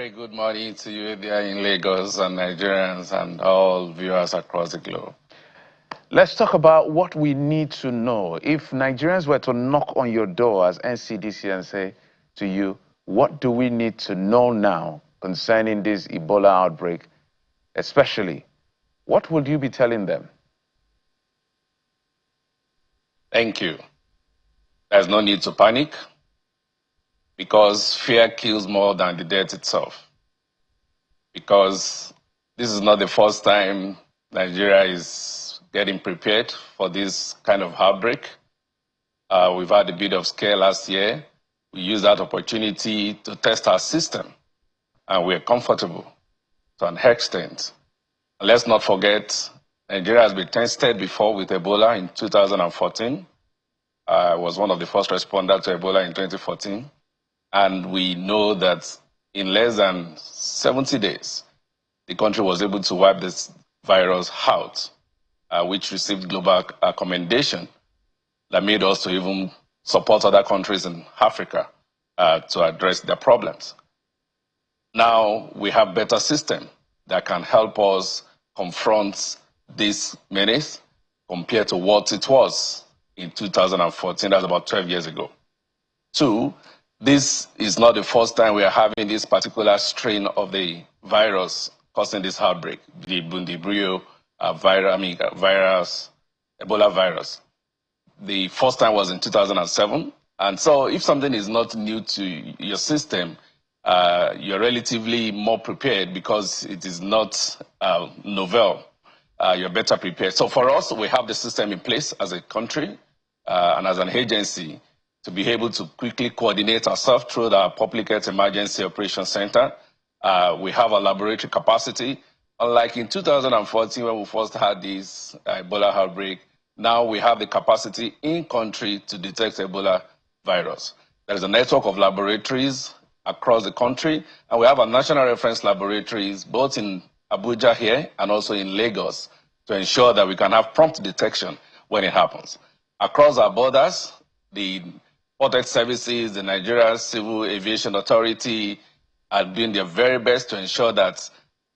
very good morning to you there in Lagos and Nigerians and all viewers across the globe. Let's talk about what we need to know. If Nigerians were to knock on your door as NCDC and say to you, what do we need to know now concerning this Ebola outbreak, especially, what would you be telling them? Thank you. There's no need to panic because fear kills more than the death itself. Because this is not the first time Nigeria is getting prepared for this kind of outbreak. We've had a bit of scare last year. We used that opportunity to test our system, and we're comfortable to an extent. And let's not forget, Nigeria has been tested before with Ebola in 2014. I was one of the first responders to Ebola in 2014. And we know that in less than 70 days, the country was able to wipe this virus out, which received global commendation that made us to even support other countries in Africa to address their problems. Now we have better system that can help us confront this menace compared to what it was in 2014. That's about 12 years ago. Two, this is not the first time we are having this particular strain of the virus causing this outbreak, the Bundibrio virus, Ebola virus. The first time was in 2007. And so if something is not new to your system, you're relatively more prepared because it is not novel. You're better prepared. So for us, we have the system in place as a country and as an agency to be able to quickly coordinate ourselves through the Public Health Emergency Operations Center. We have a laboratory capacity. Unlike in 2014 when we first had this Ebola outbreak, now we have the capacity in country to detect Ebola virus. There is a network of laboratories across the country, and we have a national reference laboratories both in Abuja here and also in Lagos to ensure that we can have prompt detection when it happens. Across our borders, the Port Health Services, the Nigeria Civil Aviation Authority are doing their very best to ensure that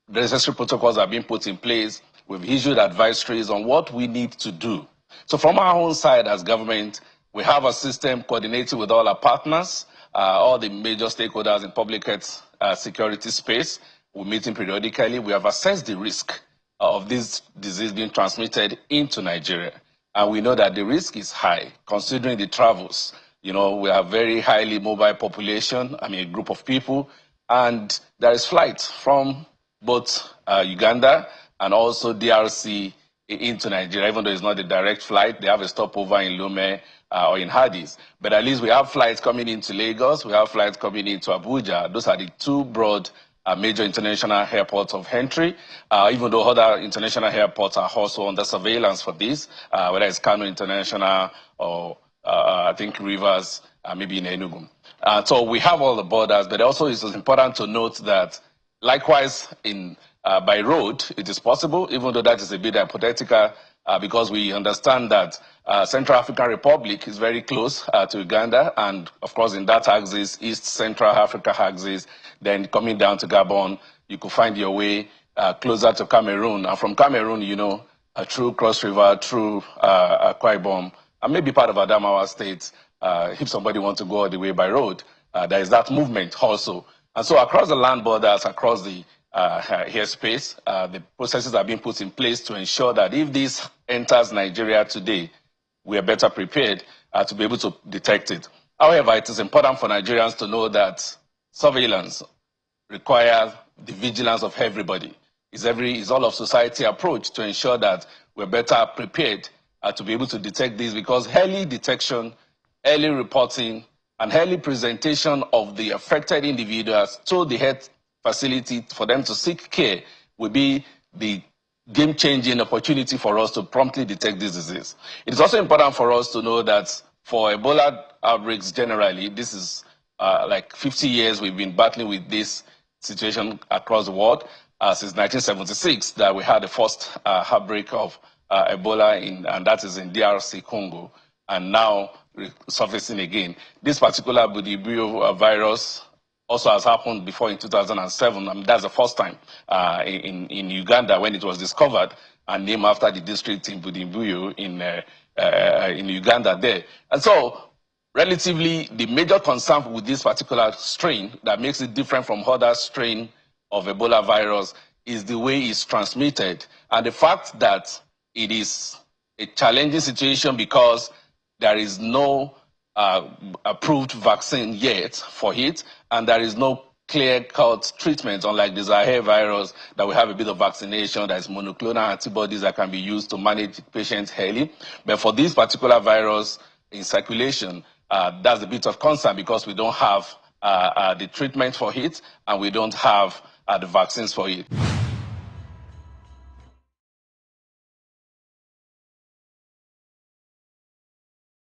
the necessary protocols are being put in place. We've issued advisories on what we need to do. So from our own side as government, we have a system coordinated with all our partners, all the major stakeholders in public health security space. We're meeting periodically. We have assessed the risk of this disease being transmitted into Nigeria. And we know that the risk is high, considering the travels. You know, we have very highly mobile population, a group of people, and there is flights from both Uganda and also DRC into Nigeria, even though it's not a direct flight. They have a stopover in Lome or in Hadis. But at least we have flights coming into Lagos, we have flights coming into Abuja. Those are the two broad major international airports of entry, even though other international airports are also under surveillance for this, whether it's Kano International or I think Rivers, maybe in Enugu. So we have all the borders, but also it's important to note that likewise by road, it is possible, even though that is a bit hypothetical, because we understand that Central African Republic is very close to Uganda, and of course in that axis, East Central Africa axis, then coming down to Gabon, you could find your way closer to Cameroon, and from Cameroon, you know, through Cross River, through Akwa Ibom, and maybe part of Adamawa State, if somebody wants to go all the way by road, there is that movement also. And so across the land borders, across the airspace, the processes are being put in place to ensure that if this enters Nigeria today, we are better prepared to be able to detect it. However, it is important for Nigerians to know that surveillance requires the vigilance of everybody. It's all of society approach to ensure that we're better prepared to be able to detect this, because early detection, early reporting, and early presentation of the affected individuals to the health facility for them to seek care will be the game-changing opportunity for us to promptly detect this disease. It is also important for us to know that for Ebola outbreaks generally, this is like 50 years we've been battling with this situation across the world. Since 1976 that we had the first outbreak of Ebola, and that is in DRC Congo, and now surfacing again. This particular Bundibrio virus also has happened before in 2007. I mean, that's the first time in Uganda when it was discovered and named after the district in Budimbuyo in Uganda there. And so, relatively, the major concern with this particular strain that makes it different from other strain of Ebola virus is the way it's transmitted and the fact that it is a challenging situation because there is no approved vaccine yet for it, and there is no clear-cut treatment, unlike the Zaire virus, that we have a bit of vaccination, there's monoclonal antibodies that can be used to manage patients early. But for this particular virus in circulation, that's a bit of concern because we don't have the treatment for it, and we don't have the vaccines for it.